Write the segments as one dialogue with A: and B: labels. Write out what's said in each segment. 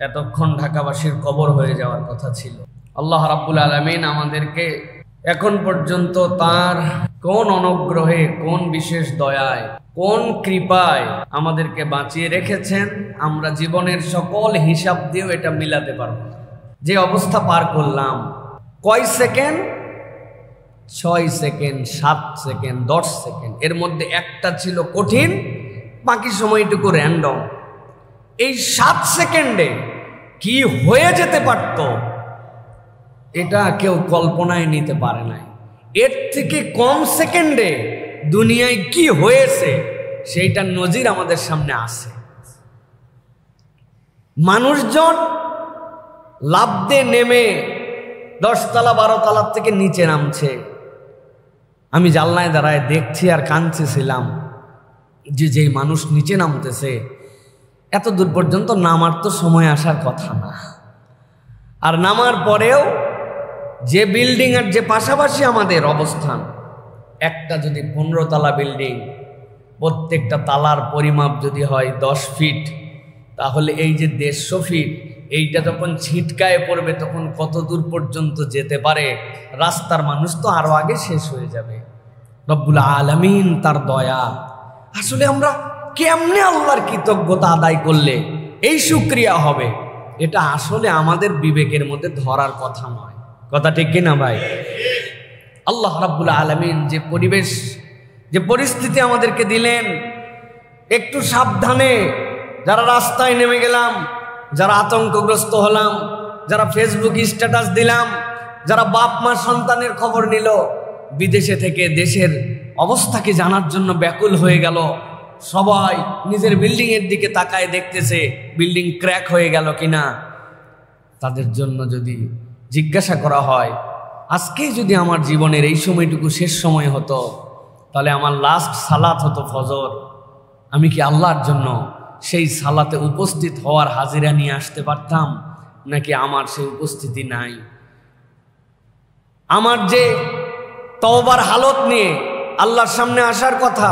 A: এতক্ষণ ঢাকাবাসীর কবর হয়ে যাওয়ার কথা ছিল। আল্লাহ রাব্বুল আলামিন আমাদেরকে এখন পর্যন্ত তার কোন অনুগ্রহে, কোন বিশেষ দয়ায়, কোন কৃপায় আমাদেরকে বাঁচিয়ে রেখেছেন, আমরা জীবনের সকল হিসাব দিয়েও এটা মিলাতে পারবো না। যে অবস্থা পার করলাম, কয় সেকেন্ড, 6 সেকেন্ড, 7 সেকেন্ড, 10 সেকেন্ড, এর মধ্যে একটা ছিল কঠিন, বাকি সময়টুকু র্যান্ডম। এই 7 সেকেন্ডে কি হয়ে যেতে পারত এটা কেউ কল্পনায় নিতে পারে নাই। এর থেকে কম সেকেন্ডে দুনিয়ায় কি হয়েছে সেইটা নজির আমাদের সামনে আসে। মানুষজন লাফ দিয়ে নেমে 10 তলা 12 তলার থেকে নিচে নামছে। আমি জানলায় দাঁড়ায় দেখছি আর কাঁদছিলাম যে যেই মানুষ নিচে নামতেছে, এত দূর পর্যন্ত নামার তো সময় আসার কথা না। আর নামার পরেও যে বিল্ডিং আর যে পাশাপাশি আমাদের অবস্থান, একটা যদি 15 তলা বিল্ডিং, প্রত্যেকটা তালার পরিমাপ যদি হয় 10 ফিট, তাহলে এই যে 150 ফিট, এইটা যখন ছিটকায় পড়বে তখন কত দূর পর্যন্ত যেতে পারে। রাস্তার মানুষ তো আরো আগে শেষ হয়ে যাবে। রব্বুল আলামিন তার দয়া। আসলে আমরা কেমনে আল্লাহর কৃতজ্ঞতা আদায় করলে এই শুকরিয়া হবে, এটা আসলে আমাদের বিবেকের মধ্যে ধরার কথা নয়। কথা ঠিক কিনা ভাই? আল্লাহ রাব্বুল আলামিন যে পরিবেশ, যে পরিস্থিতি আমাদেরকে দিলেন, একটু সাবধানে যারা রাস্তায় নেমে গেলাম, যারা আতঙ্কগ্রস্ত হলাম, যারা ফেসবুক স্ট্যাটাস দিলাম, যারা বাপ মা সন্তানের খবর নিল, বিদেশে থেকে দেশের অবস্থাকে জানার জন্য ব্যাকুল হয়ে গেল, সবাই নিজের বিল্ডিং এর দিকে তাকায় দেখতেছে বিল্ডিং ক্র্যাক হয়ে গেল কিনা। তাদের জন্য যদি জিজ্ঞাসা করা হয়, আজকেই যদি আমার জীবনের এই সময়টুকু শেষ সময় হতো, তাহলে আমার লাস্ট সালাত হতো ফজর, আমি কি আল্লাহর জন্য সেই সালাতে উপস্থিত হওয়ার হাজিরা নিয়ে আসতে পারতাম, নাকি আমার সেই উপস্থিতি নাই? আমার যে তওবার হালত নিয়ে আল্লাহর সামনে আসার কথা,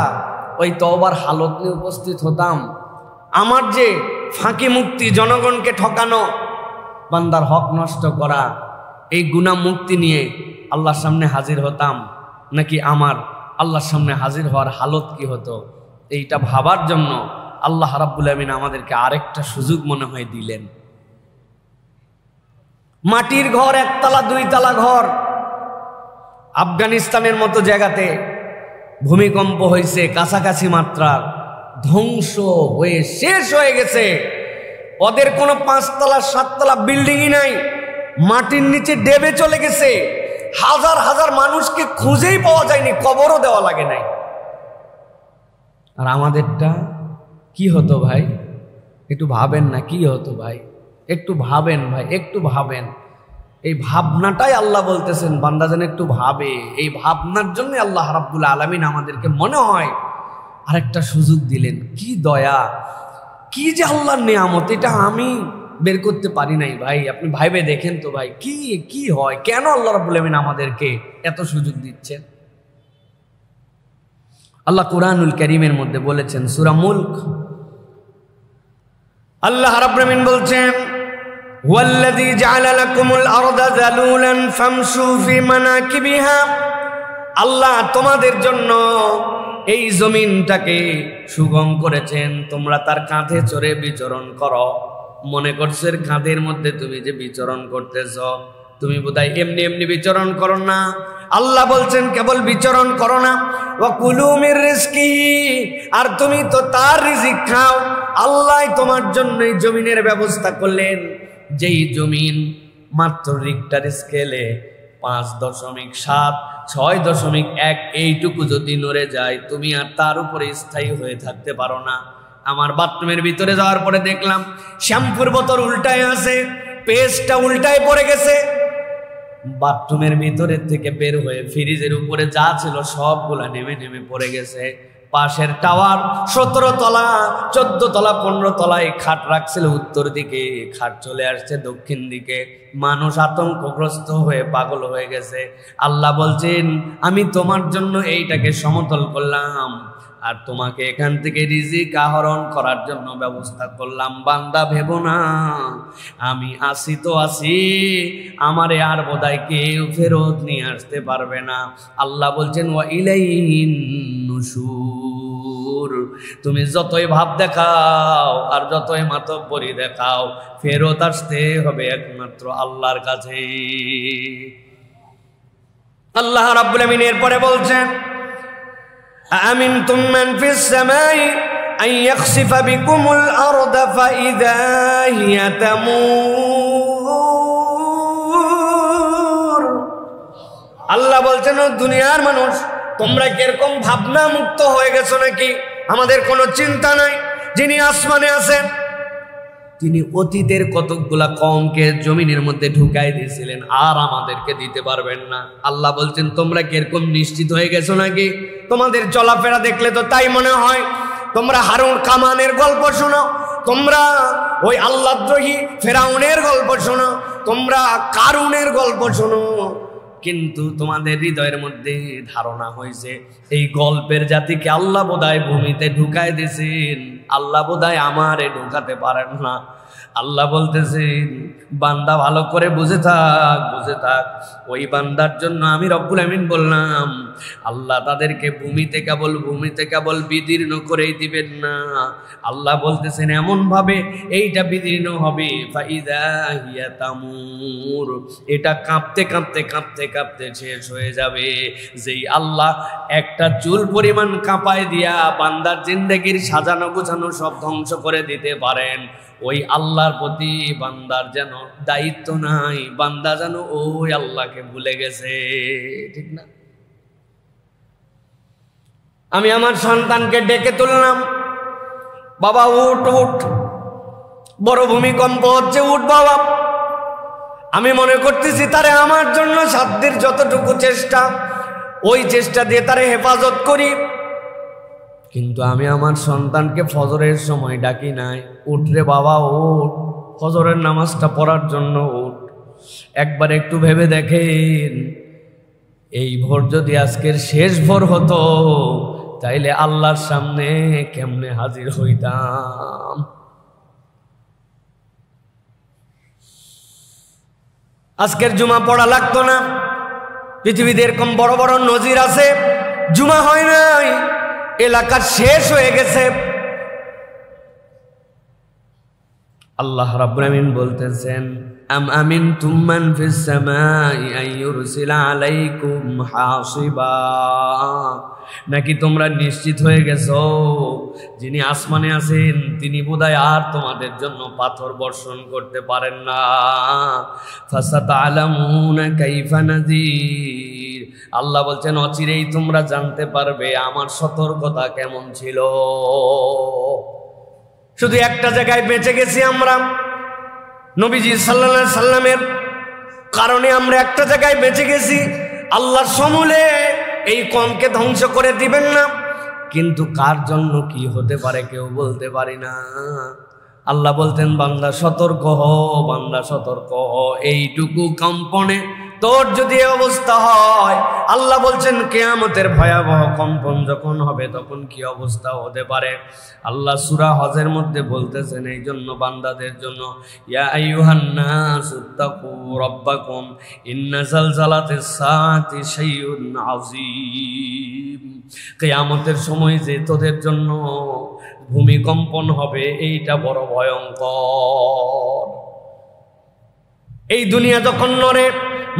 A: ওই তওবার হালত নিয়ে উপস্থিত হতাম? আমার যে ফাঁকি মুক্তি, জনগণকে ঠকানো, বান্দার হক নষ্ট করা, এই গুনাহ মুক্তি নিয়ে আল্লাহর সামনে হাজির হতাম, নাকি আমার আল্লাহর সামনে হাজির হওয়ার হালত কি হতো? এইটা ভাবার জন্য আল্লাহ রাব্বুল আমিন আমাদেরকে আরেকটা সুযোগ মনে হয় দিলেন। মাটির ঘর, 1 তলা 2 তলা ঘর, আফগানিস্তানের মতো জায়গাতে ভূমিকম্প হয়েছে, কাছাকাছি মাত্রার, ধ্বংস হয়ে শেষ হয়ে গেছে। ওদের কোনো 5 তলা 7 তলা বিল্ডিংই নাই, মাটির নিচে ডেবে চলে গেছে। হাজার হাজার মানুষকে খুঁজেই পাওয়া যায়নি, কবরও দেওয়া লাগে নাই। আর আমাদেরটা কি হতো ভাই? একটু ভাবেন না, কি হতো ভাই? একটু ভাবেন ভাই, একটু ভাবেন। এই ভাবনাটাই আল্লাহ বলতেছেন বান্দা যেন একটু ভাবে। এই ভাবনার জন্য আল্লাহ রাব্বুল আলামিন আমাদেরকে মনে হয় আরেকটা সুযোগ দিলেন। কি দয়া, কি যে আল্লাহর নিয়ামত, এটা আমি বের করতে পারি নাই ভাই। আপনি ভাইবে দেখেন তো ভাই, কি হয়, কেন আল্লাহ রাব্বুল আলামিন আমাদেরকে এত সুযোগ দিচ্ছেন? আল্লাহ কুরআনুল কারীমের মধ্যে বলেছেন, সূরা মুলক, আল্লাহ রাব্বুল আলামিন বলছেন, ওয়াল্লাযী জাআলা লাকুমুল আরদা যালুলান ফামশু ফি মানাকিবিহা, আল্লাহ তোমাদের জন্য এই জমিনটাকে সুগম করেছেন, তোমরা তার কাঁধে চড়ে বিচরণ করো। মনে করছো কাঁধের মধ্যে তুমি যে বিচরণ করতেছ, তুমি বোধহয় এমনি এমনি বিচরণ করো না। আল্লাহ বলছেন কেবল বিচরণ করো না, ওয়া কুলু মির রিজকিহি, আর তুমি তো তার রিজিক খাও। আল্লাহ তোমার জন্য এই জমিনের ব্যবস্থা করলেন, যেই জমিন মাত্র রিক্টার স্কেলে 5.7, 6.1 এইটুকু যদি নড়ে যায়, তুমি আর তার উপরে স্থায়ী হয়ে থাকতে পারো না। আমার বাথরুমের ভিতরে যাওয়ার পরে দেখলাম শ্যাম্পুর বোতল উল্টায় আছে, পেস্টটা উল্টায় পড়ে গেছে। বাথরুমের ভিতরের থেকে বের হয়ে ফ্রিজের উপরে যা ছিল সবগুলা নেমে নেমে পড়ে গেছে। পাশের টাওয়ার 17 তলা 14 তলা 15 তলায় খাট রাখছিল উত্তর দিকে, খাট চলে আসছে দক্ষিণ দিকে। মানুষ আতঙ্কগ্রস্ত হয়ে পাগল হয়ে গেছে। আল্লাহ বলছেন আমি তোমার জন্য এইটাকে সমতল করলাম, আর তোমাকে এখান থেকে রিজিক আহরণ করার জন্য ব্যবস্থা করলাম। বান্দা ভেবো না আমি আসি তো আসি, আমারে আর বোধহয় কেউ ফেরত নিয়ে আসতে পারবে না। আল্লাহ বলছেন ওয়া ইলাইহিন নুশুর, তুমি যতই ভাব দেখাও আর যতই মাতব্বরি দেখাও, ফেরত আসতে হবে একমাত্র আল্লাহর কাছে। আল্লাহ রাব্বুল আমিন এরপরে বলছেন আমিনতুম মান ফিস সামাই আন ইয়াখসিফা বিকুমুল আরদা ফাইযা হিয়া তামুর। আল্লাহ বলছেন ও দুনিয়ার মানুষ, তোমরা কিরকম ভাবনা মুক্ত হয়ে গেছো নাকি? আমাদের কোনো চিন্তা নাই। যিনি আসমানে আছেন তিনি অতীতের কতকগুলা কমকে জমিনের মধ্যে ঢুকাই দিয়েছিলেন, আর আমাদেরকে দিতে পারবেন না। আল্লাহ বলছেন তোমরা কিরকম নিশ্চিত হয়ে গেছো নাকি? তোমাদের চলাফেরা দেখলে তো তাই মনে হয়। তোমরা হারুন কামানের গল্প শোনো, তোমরা ওই আল্লাহদ্রোহী ফেরাউনের গল্প শোনো, তোমরা কারুনের গল্প শোনো, কিন্তু তোমাদের হৃদয়ের মধ্যে ধারণা হয়েছে এই গল্পের জাতিকে আল্লাহ বোধহয় ভূমিতে ঢুকায় দিয়েছেন, আল্লাহ বোধহয় আমারে ঢুকাতে পারেন না। আল্লাহ বলতেছেন বান্দা ভালো করে বুঝে থাক, বুঝে থাক। ওই বান্দার জন্য আমি রব্বুল আমিন বললাম আল্লাহ তাদেরকে ভূমিতে কেবল বিদীর্ণ করেই দিবেন না। আল্লাহ বলতেছেন এমন ভাবে এইটা বিদীর্ণ হবে ফাইদা হিয়া তামুর, এটা কাঁপতে কাঁপতে কাঁপতে কাঁপতে শেষ হয়ে যাবে। যেই আল্লাহ একটা চুল পরিমাণ কাঁপায় দিয়া বান্দার জিন্দেগির সাজানো গুছানো সব ধ্বংস করে দিতে পারেন, ওই আল্লাহর প্রতি বান্দার যেন দায়িত্ব নাই, বান্দা যেন ওই আল্লাহকে ভুলে গেছে, ঠিক না? আমি আমার সন্তানকে ডেকে তুললাম, বাবা উঠ উঠ, বড় ভূমিকম্প হচ্ছে, উঠ বাবা। আমি মনে করতেছি তারে আমার জন্য সাধ্যের যতটুকু চেষ্টা, ওই চেষ্টা দিয়ে তারে হেফাজত করি, কিন্তু আমি আমার সন্তানকে ফজরের সময় ডাকি নাই, উঠ রে বাবা উঠ, ফজরের নামাজটা পড়ার জন্য উঠ। একবার একটু ভেবে দেখেন, এই ভোর যদি আজকের শেষ ভোর হতো তাইলে আল্লাহর সামনে কেমনে হাজির হইতাম। আজকের জুমা পড়া লাগতো না। পৃথিবীতে এরকম বড় বড় নজির আছে, জুমা হয় নাই, এলাকা শেষ হয়ে গেছে। আল্লাহ রাব্বুল আমিন বলতেছেন আম আমিনতুম মান ফিস সামাই আন ইউরসিলা আলাইকুম হাসিবা, নাকি তোমরা নিশ্চিত হয়ে গেছো যিনি আসমানে আছেন তিনি বোধহয় আর তোমাদের জন্য পাথর বর্ষণ করতে পারেন না। ফাসাতালামুনা কাইফা নাযীর, আল্লাহ বলছেন অচিরেই তোমরা জানতে পারবে আমার সতর্কতা কেমন ছিল। শুধু একটা জায়গায় বেঁচে গেছি আমরা, নবীজি সাল্লাল্লাহু আলাইহি সাল্লামের কারণে আমরা একটা জায়গায় বেঁচে গেছি। আল্লাহ সমূলে এই কমকে ধ্বংস করে দিবেন না, কিন্তু কার জন্য কি হতে পারে কেউ বলতে পারি না। আল্লাহ বলতেন বান্দা সতর্ক হও, বান্দা সতর্ক হও, এইটুকু কম্পনে তোর যদি অবস্থা হয়, আল্লাহ বলছেন কিয়ামতের ভয়াবহ কম্পন যখন হবে তখন কি অবস্থা হতে পারে। আল্লাহ সূরা হজের মধ্যে বলতেছেন এই জন্য বান্দাদের জন্য, ইয়া আইয়ুহান নাস ইত্তাকু রাব্বাকুম ইন্না যালজালাতিস সাআতি শাইউন আযীম, কিয়ামতের সময় যে তোদের জন্য ভূমিকম্পন হবে এইটা বড় ভয়ঙ্কর। এই দুনিয়া যখন নড়ে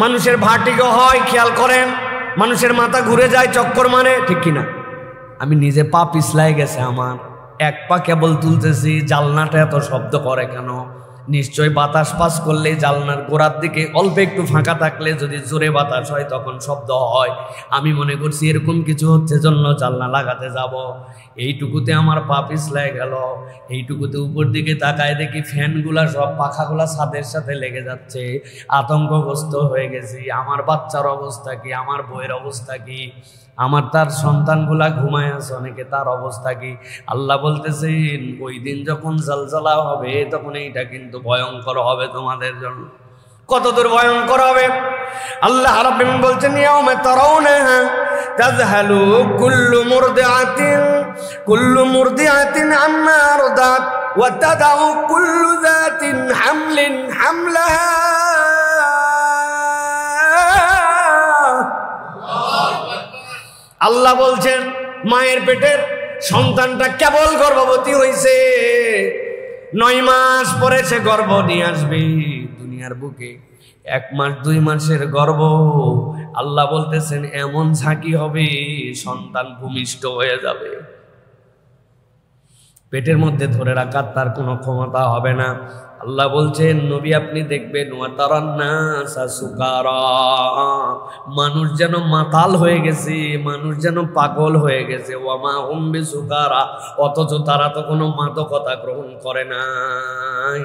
A: মানুষের ভার্টিগো হয়, খেয়াল করেন, মানুষের মাথা ঘুরে যায়, চক্কর মারে, ঠিক কিনা? আমি নিজে পা পিছলাই গেছে আমার, এক পা কেবল তুলতেছি, জালনাটা এত শব্দ করে কেন? নিশ্চয় বাতাস পাস করলে জালনার গোড়ার দিকে অল্প একটু ফাঁকা থাকলে যদি জোরে বাতাস হয় তখন শব্দ হয়। আমি মনে করছি এরকম কিছু হচ্ছে জন্য জালনা লাগাতে যাব, এইটুকুতে আমার পা পিছলাই গেল। এইটুকুতে উপর দিকে তাকায় দেখি ফ্যানগুলা সব পাখাগুলা ছাদের সাথে লেগে যাচ্ছে, আতঙ্কগ্রস্ত হয়ে গেছি। আমার বাচ্চার অবস্থা কি, আমার বইয়ের অবস্থা কি, আমার তার সন্তানগুলা ঘুমায় আছে অনেকে, তার অবস্থা কি? আল্লাহ বলতেছেন ওই দিন যখন জালজালা হবে তখন এইটা কিন্তু ভয়ঙ্কর হবে তোমাদের জন্য। কতদূর ভয়ঙ্কর হবে? আল্লাহ রাব্বুল আলামিন বলছেন ইয়াউমা তারাউনাহা তাযহালু কুল্লু মুরদিআতিন কুল্লু মুরদিআতিন আম্মা আরদাত ওয়া তাদাউ কুল্লু যাতিন হামলিন হামলাহা। আল্লাহ বলছেন মায়ের পেটের সন্তানটা কেবল গর্ভবতী হয়েছে, 9 মাস পরে সে গর্ভ নিয়ে আসবে দুনিয়ার বুকে। 1 মাস 2 মাসের গর্ভ, আল্লাহ বলতেছেন এমন ঝাঁকি হবে সন্তান ভূমিষ্ঠ হয়ে যাবে, পেটের মধ্যে ধরে রাখার তার কোনো ক্ষমতা হবে না। আল্লাহ বলছেন নবী আপনি দেখবেন মানুষ যেন মাতাল হয়ে গেছে, মানুষ যেন পাগল হয়ে গেছে। ওয়ামা হুম বিসুকারা, অথচ তারা তো কোনো মাদকতা গ্রহণ করে নাই।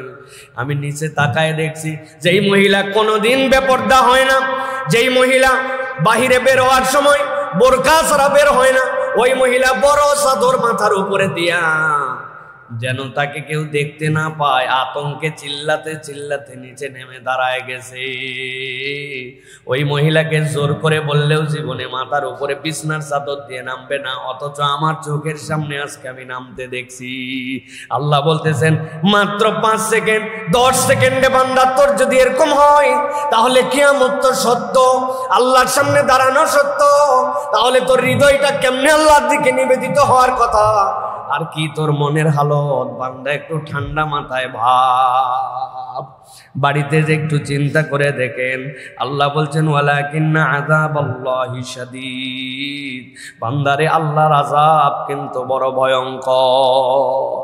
A: আমি নিচে তাকায় দেখছি যেই মহিলা কোনোদিন বেপর্দা হয় না, যেই মহিলা বাহিরে বের হওয়ার সময় বোরকা ছাড়া বের হয় না, ওই মহিলা বড় চাদর মাথার উপরে দিয়া যেন তাকে কেউ দেখতে না পায়, আতঙ্কে চিল্লাতে চিল্লাতে নিচে নেমে দাঁড়ায় গেছে। ওই মহিলাকে জোর করে বললেও জীবনে মাথার উপরে বিছনার চাদর দিয়ে নামবে না, অথচ আমার চোখের সামনে আজকে আমি নামতে দেখছি। আল্লাহ বলতেছেন মাত্র 5 সেকেন্ড 10 সেকেন্ডে বান্দা তোর যদি এরকম হয় তাহলে কিয়ামত তো সত্য, আল্লাহর সামনে দাঁড়ানো সত্য। তাহলে তোর হৃদয়টা কেমনে আল্লাহর দিকে নিবেদিত হওয়ার কথা, আর কি তোর মনের হালত বান্দা একটু ঠান্ডা মাথায় ভাব, বাড়িতে যে একটু চিন্তা করে দেখেন। আল্লাহ বলছেন ওয়ালাকিন্না আযাবাল্লাহি শাদীদ, বান্দারে আল্লাহর আযাব কিন্তু বড় ভয়ঙ্কর।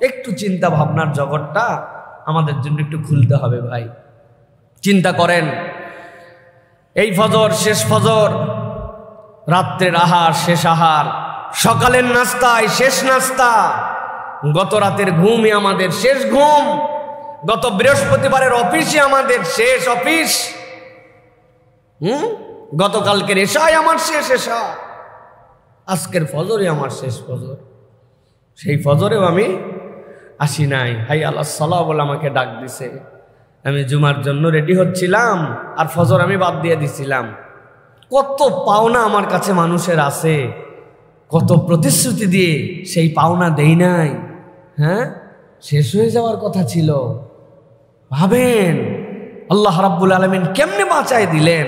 A: একটু চিন্তা ভাবনার জগৎটা আমাদের জন্য একটু খুলতে হবে ভাই। চিন্তা করেন এই ফজর শেষ ফজর, রাত্রের আহার শেষ আহার, সকালের নাস্তায় শেষ নাস্তা, গত রাতের ঘুমই আমাদের শেষ ঘুম, গত বৃহস্পতিবারের অফিসে আমাদের শেষ অফিস, গতকালকের এশায় আমার শেষ এশা, আজকের ফজরই আমার শেষ ফজর। সেই ফজরেও আমি আসি নাই, হাই আল্লাহ সালাহ বলে আমাকে ডাক দিছে। আমি জুমার জন্য রেডি হচ্ছিলাম আর ফজর আমি বাদ দিয়ে দিছিলাম। কত পাওনা আমার কাছে মানুষের আছে, কত প্রতিশ্রুতি দিয়ে সেই পাওনা দেই নাই। হ্যাঁ, শেষ হয়ে যাওয়ার কথা ছিল। ভাবেন আল্লাহ রাব্বুল আলামিন কেমনে বাঁচায় দিলেন।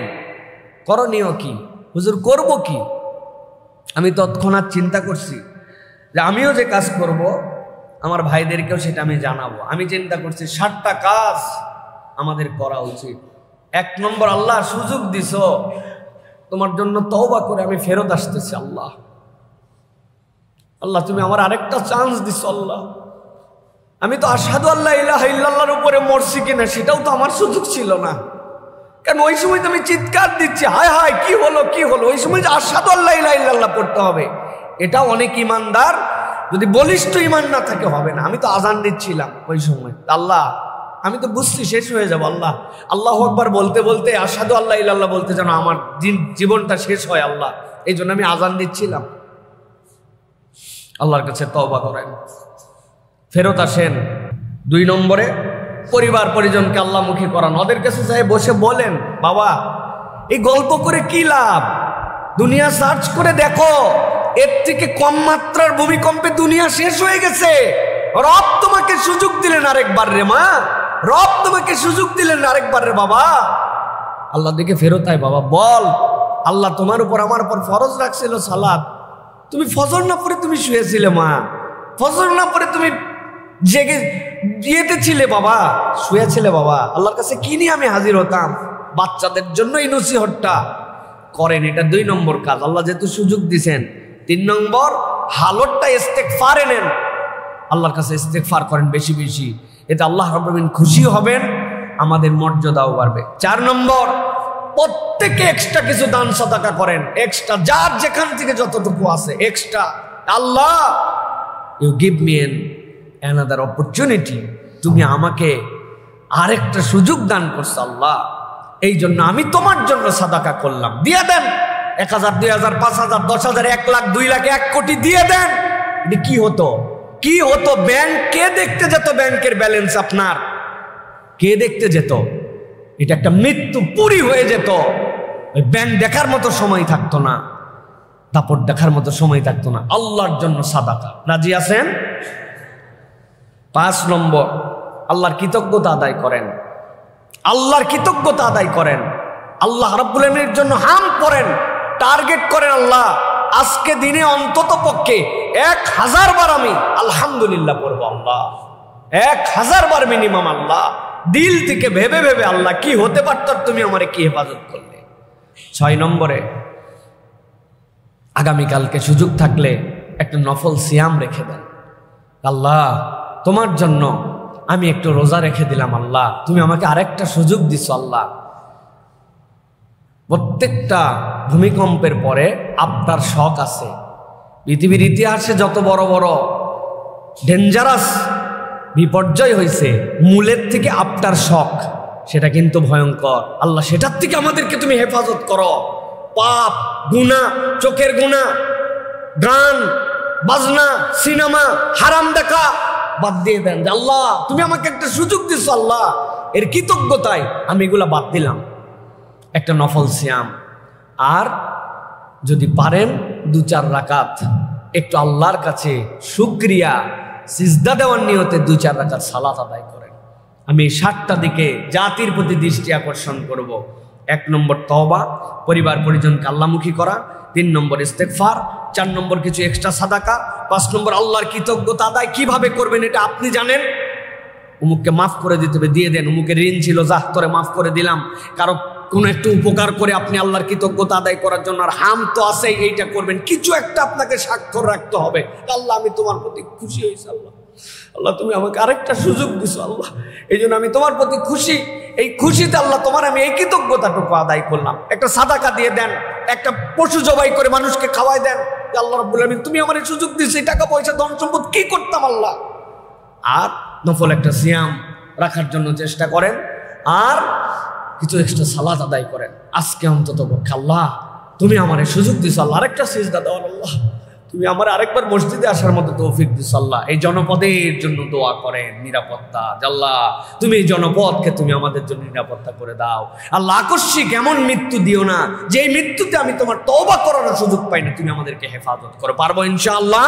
A: করণীয় কি হুজুর, করব কি? আমি তৎক্ষণাৎ চিন্তা করছি যে আমিও যে কাজ করব আমার ভাইদেরকেও সেটা আমি জানাবো। আমি চিন্তা করছি 7টা কাজ আমাদের করা উচিত। 1 নম্বর, আল্লাহ সুযোগ দিছ, তোমার জন্য তওবা করে আমি ফেরত আসতেছি। আল্লাহ আল্লাহ তুমি আমার আরেকটা চান্স দিছ। আল্লাহ আমি তো আশহাদু আল্লা ইলাহা ইল্লাল্লাহর উপরে মরছি কিনা সেটাও তো আমার সুযোগ ছিল না, কারণ ওই সময় তো আমি চিৎকার দিচ্ছি হায় হায় কি হলো কি হলো। ওই সময় যে আশহাদু আল্লা ইলাহা ইল্লাল্লাহ পড়তে হবে, এটা অনেক ইমানদার যদি বলিষ্ঠ ইমান না থাকে হবে না। আমি তো আজান দিচ্ছিলাম ওই সময়। আল্লাহ আমি তো বুঝছি শেষ হয়ে যাবো। আল্লাহ আল্লাহু আকবার বলতে বলতে আশহাদু আল্লা ইলাহা ইল্লাল্লাহ বলতে যেন আমার জীবনটা শেষ হয়। আল্লাহ এই জন্য আমি আজান দিচ্ছিলাম। আল্লাহর কাছে তওবা করেন, ফেরত আসেন। 2 নম্বরে, পরিবার পরিজনকে আল্লাহমুখী করান। ওদের কাছে যাই বসে বলেন বাবা এই গল্প করে কি লাভ, দুনিয়া সার্চ করে দেখো, এর থেকে কম মাত্রার ভূমিকম্পে দুনিয়া শেষ হয়ে গেছে। রব তোমাকে সুযোগ দিলেন আরেকবার রে মা, রব তোমাকে সুযোগ দিলেন আরেকবার রে বাবা। আল্লাহ দিকে ফেরত আয় বাবা, বল আল্লাহ তোমার উপর আমার উপর ফরজ রাখছিল সালাত, তুমি ফজর না পড়ে তুমি শুয়েছিলে মা, ফজর না পড়ে তুমি জেগে দিয়েতে ছিলে বাবা, শুয়েছিলে বাবা। আল্লাহর কাছে কি নিয়ে আমি হাজির হতাম। বাচ্চাদের জন্য এই নসিহতটা করেন, এটা 2 নম্বর কাজ। আল্লাহ যেহেতু সুযোগ দিছেন। 3 নম্বর, হালতটা ইস্তেগফারে নেন, আল্লাহর কাছে ইস্তেগফার করেন বেশি বেশি, এতে আল্লাহ রাব্বুল আলামিন খুশি হবেন, আমাদের মর্যাদাও বাড়বে। 4 নম্বর, প্রত্যেকে এক্সট্রা কিছু দান সাদাকা করেন, এক্সট্রা যার যেখান থেকে যতটুকু আছে extra. Allah you give me another opportunity, তুমি আমাকে আরেকটা সুযোগ দান করছো আল্লাহ, এই জন্য আমি তোমার জন্য সাদাকা করলাম। দিয়ে দেন 1000 2000 5000 10000 1 লাখ 2 লাখ 1 কোটি দিয়ে দেন। কি হতো কি হতো, ব্যাংক কে দেখতে যেত? ব্যাংকের ব্যালেন্স আপনার কে দেখতে যেত? এটা একটা মৃত্যু পুরি হয়ে যেত, ওই ব্যাংক দেখার মতো সময় থাকতো না। দাপট দেখার মতো সময় থাকতো না। আল্লাহর জন্য সাদাকা। রাজি আছেন? 5 নম্বর, আল্লাহর কৃতজ্ঞতা আদায় করেন। আল্লাহর কৃতজ্ঞতা আদায় করেন। আল্লাহ রাব্বুল আলামিনের জন্য হাম করেন, টার্গেট করেন, আল্লাহ আজকে দিনে অন্তত পক্ষে 1000 বার আমি আলহামদুলিল্লাহ পড়বো। আল্লাহ 1000 বার মিনিমাম। আল্লাহ দিল থেকে ভেবে ভেবে, আল্লাহ কি হতে পারত, তুমি আমারে কি হেফাজত করলে। 6 নম্বরে, আগামীকালকে সুযোগ থাকলে একটা নফল সিয়াম রেখে দেন। আল্লাহ তোমার জন্য আমি একটু রোজা রেখে দিলাম, আল্লাহ তুমি আমাকে আরেকটা সুযোগ দিছো। আল্লাহ প্রত্যেকটা ভূমিকম্পের পরে আপনার শখ আছে। পৃথিবীর ইতিহাসে যত বড় বড় ডেঞ্জারাস বিপর্যয় হয়েছে, মূলের থেকে আপনার শখ, সেটা কিন্তু ভয়ঙ্কর। আল্লাহ সেটার থেকে আমাদেরকে তুমি হেফাজত করো। পাপ, গুনাহ, চোখের গুনাহ, গান বাজনা, সিনেমা, হারাম দেখা বাদ দিয়ে দেন। আল্লাহ তুমি আমাকে একটা সুযোগ দিছো, আল্লাহ এর কৃতজ্ঞতায় আমি এগুলা বাদ দিলাম। একটা নফল সিয়াম। আর যদি পারেন 2-4 রাকাত একটু আল্লাহর কাছে শুকরিয়া সিজদা দেওয়ার নিয়তে 2-4 রাকাত সালাত আদায় করেন। আমি 7টা দিকে জাতির প্রতি দৃষ্টি আকর্ষণ করব। 1 নম্বর তওবা, পরিবার পরিজনকে আল্লাহমুখী করা। 3 নম্বর ইস্তেগফার। 4 নম্বর কিছু এক্সট্রা সাদাকা। 5 নম্বর আল্লাহর কৃতজ্ঞতা আদায় কিভাবে করবেন এটা আপনি জানেন। উমুককে মাফ করে দিতে হবে, দিয়ে দেন। উমুকের ঋণ ছিল, যাহ তোরে মাফ করে দিলাম। কারো কোনো একটু উপকার করে আপনি আল্লাহর কৃতজ্ঞতা আদায় করার জন্য, আর হাম তো আছে, এইটা করবেন। কিছু একটা আপনাকে স্বাক্ষর রাখতে হবে। আল্লাহ আমি তোমার প্রতি খুশি হয়েছি। আল্লাহ আল্লাহ তুমি আমাকে আরেকটা সুযোগ দিছো। আল্লাহ এই জন্য আমি তোমার প্রতি খুশি। এই খুশিতে আল্লাহ তোমার আমি এই কৃতজ্ঞতাটুকু আদায় করলাম। একটা সাদাকা দিয়ে দেন, একটা পশু জবাই করে মানুষকে খাওয়াই দেন। আল্লাহ রাব্বুল আলামিন তুমি আমার এই সুযোগ দিয়েছো, টাকা পয়সা ধন সম্পদ কি করতাম আল্লাহ। আর নফল একটা সিয়াম রাখার জন্য চেষ্টা করেন। আর কিছু এক্সট্রা সালাত আদায় করেন আজকে অন্তত পক্ষে। আল্লাহ তুমি আমার এই সুযোগ দিছো, আল্লাহ আরেকটা সিজদা দেওয়ার। আল্লাহ তুমি আমার আরেকবার মসজিদে আসার মতো তৌফিক দিছো। আল্লাহ এই জনপদের জন্য দোয়া করেন, নিরাপত্তা। আল্লাহ তুমি এই জনপদকে তুমি আমাদের জন্য নিরাপত্তা করে দাও। আল্লাহ আকস্মিক এমন মৃত্যু দিও না যে মৃত্যুতে আমি তোমার তওবা করার সুযোগ পাই না। তুমি আমাদেরকে হেফাজত করো। পারবো ইনশাআল্লাহ।